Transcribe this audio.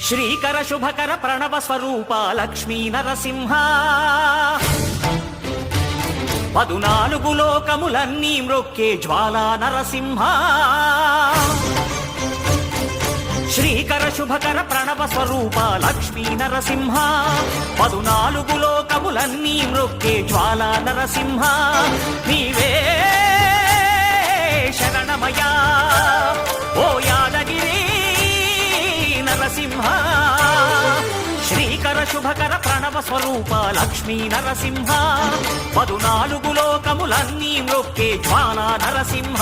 శ్రీకర శుభకర ప్రణవ స్వరూప లక్ష్మీ నరసింహ 14 లోకములన్నీ మ్రొక్కే జ్వాలా నరసింహ శ్రీకర శుభకర ప్రణవ స్వరూప లక్ష్మీ నరసింహ 14 లోకములన్నీ మ్రొక్కే జ్వాలా నరసింహ నీవే శరణమయా ఓ యాదగిరి నరసింహ శ్రీకర శుభకర ప్రణవ స్వరూప లక్ష్మీ నరసింహ 14 లోకములన్నీ మ్రొక్కే జ్వాలా నరసింహ